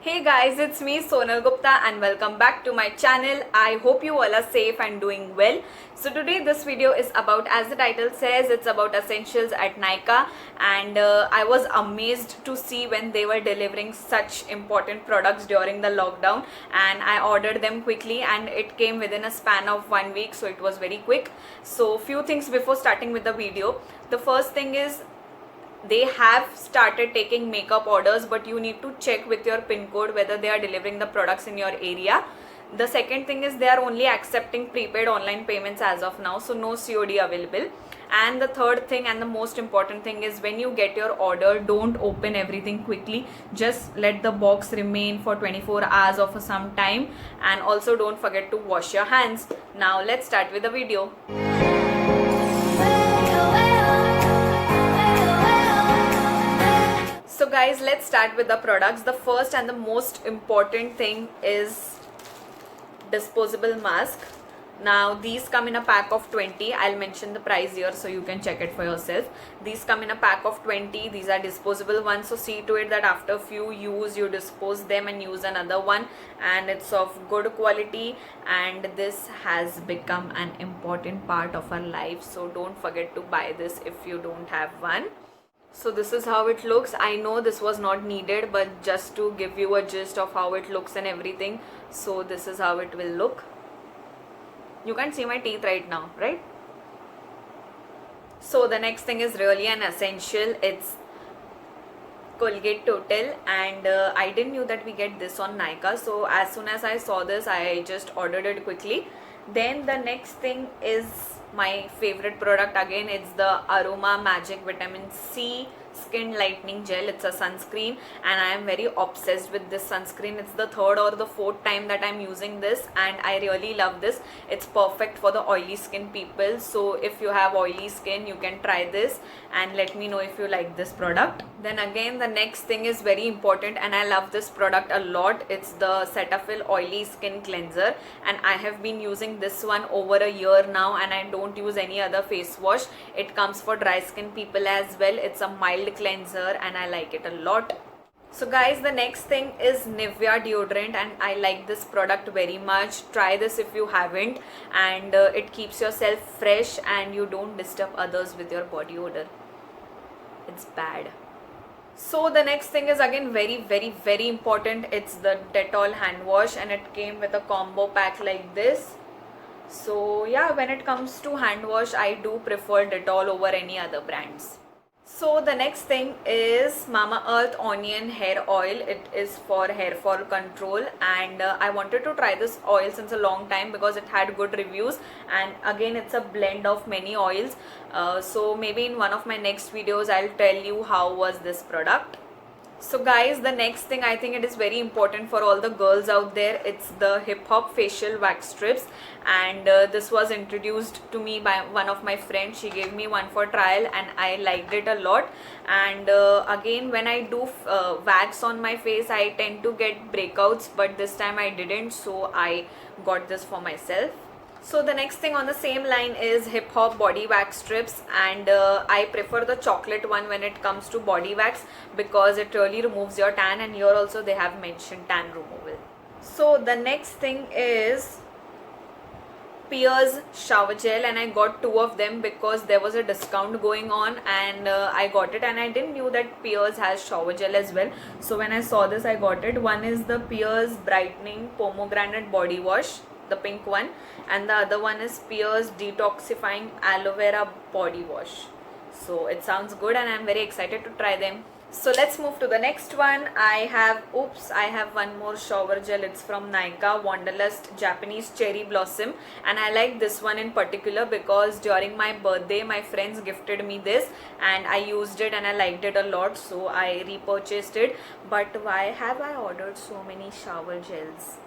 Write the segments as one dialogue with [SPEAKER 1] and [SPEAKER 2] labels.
[SPEAKER 1] Hey guys, it's me Sonal Gupta and welcome back to my channel. I hope you all are safe and doing well. So today this video is about, as the title says, it's about essentials at Nykaa, and I was amazed to see when they were delivering such important products during the lockdown, and I ordered them quickly and it came within a span of 1 week, so it was very quick. So few things before starting with the video. The first thing is they have started taking makeup orders, but you need to check with your pin code whether they are delivering the products in your area. The second thing is they are only accepting prepaid online payments as of now, so no COD available. And the third thing and the most important thing is when you get your order, don't open everything quickly. Just let the box remain for 24 hours or for some time, and also don't forget to wash your hands. Now let's start with the video. So guys, let's start with the products. The first and the most important thing is disposable mask. Now these come in a pack of 20. I'll mention the price here so you can check it for yourself. These come in a pack of 20. These are disposable ones, so see to it that after few use you dispose them and use another one, and it's of good quality, and this has become an important part of our life, so don't forget to buy this if you don't have one. So this is how it looks. I know this was not needed, but just to give you a gist of how it looks and everything. So this is how it will look. You can't see my teeth right now, right? So the next thing is really an essential. It's Colgate Total, and I didn't knew that we get this on Nykaa. So as soon as I saw this, I just ordered it quickly. Then the next thing is my favorite product again. It's the Aroma Magic Vitamin C Skin Lightening Gel. It's a sunscreen and I am very obsessed with this sunscreen. It's the third or the fourth time that I'm using this, and I really love this. It's perfect for the oily skin people. So if you have oily skin, you can try this and let me know if you like this product. Then again, the next thing is very important and I love this product a lot. It's the Cetaphil Oily Skin Cleanser, and I have been using this one over a year now, and I don't use any other face wash. It comes for dry skin people as well. It's a mild cleanser and I like it a lot. So guys, the next thing is Nivea deodorant, and I like this product very much. Try this if you haven't, and it keeps yourself fresh and you don't disturb others with your body odor. It's bad. So the next thing is again very important. It's the Dettol hand wash, and it came with a combo pack like this. So yeah, when it comes to hand wash, I do prefer Dettol over any other brands. So the next thing is Mamaearth Onion Hair Oil. It is for hair fall control, and I wanted to try this oil since a long time because it had good reviews, and again it's a blend of many oils. So maybe in one of my next videos I'll tell you how was this product. So guys, the next thing, I think it is very important for all the girls out there. It's the Hip Hop Facial Wax Strips, and this was introduced to me by one of my friends. She gave me one for trial and I liked it a lot. And again, when I do wax on my face, I tend to get breakouts, but this time I didn't, so I got this for myself. So the next thing on the same line is Hip Hop Body Wax Strips, and I prefer the chocolate one when it comes to body wax because it really removes your tan, and here also they have mentioned tan removal. So the next thing is Peers shower gel, and I got two of them because there was a discount going on, and I got it, and I didn't knew that Peers has shower gel as well. So when I saw this, I got it. One is the Peers Brightening Pomegranate Body Wash, the pink one, and the other one is Peers Detoxifying Aloe Vera Body Wash. So it sounds good and I'm very excited to try them. So let's move to the next one. I have one more shower gel. It's from Nykaa, Wanderlust Japanese Cherry Blossom, and I like this one in particular because during my birthday my friends gifted me this and I used it and I liked it a lot, so I repurchased it. But why have I ordered so many shower gels?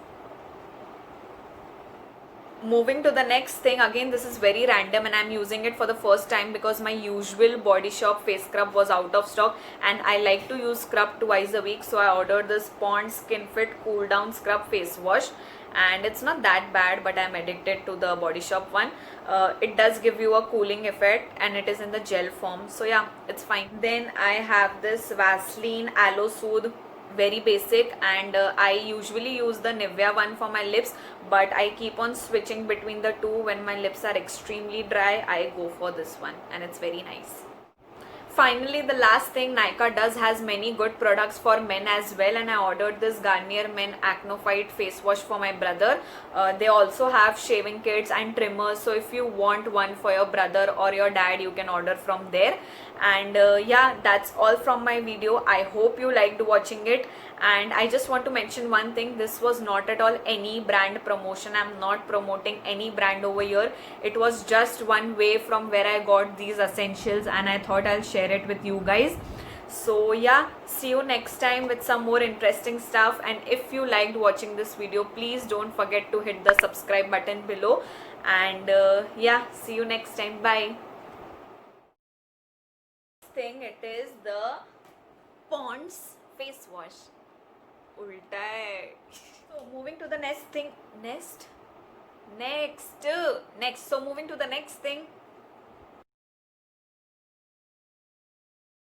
[SPEAKER 1] Moving to the next thing, again this is very random and I'm using it for the first time because my usual Body Shop face scrub was out of stock, and I like to use scrub twice a week, so I ordered this Pond's Skin Fit Cool Down Scrub Face Wash, and it's not that bad, but I'm addicted to the Body Shop one. It does give you a cooling effect and it is in the gel form, so yeah, it's fine. Then I have this Vaseline Aloe Soothe very basic, and I usually use the Nivea one for my lips, but I keep on switching between the two. When my lips are extremely dry, I go for this one, and it's very nice. Finally, the last thing, Nykaa does has many good products for men as well, and I ordered this Garnier Men Acno Fight face wash for my brother. They also have shaving kits and trimmers, so if you want one for your brother or your dad, you can order from there. And yeah, that's all from my video. I hope you liked watching it, and I just want to mention one thing. This was not at all any brand promotion. I'm not promoting any brand over here. It was just one way from where I got these essentials, and I thought I'll share it with you guys. So yeah, see you next time with some more interesting stuff. And if you liked watching this video, please don't forget to hit the subscribe button below. And yeah, see you next time. Bye. Thing, it is the Pond's face wash. Ulta hai. So moving to the next thing. So moving to the next thing.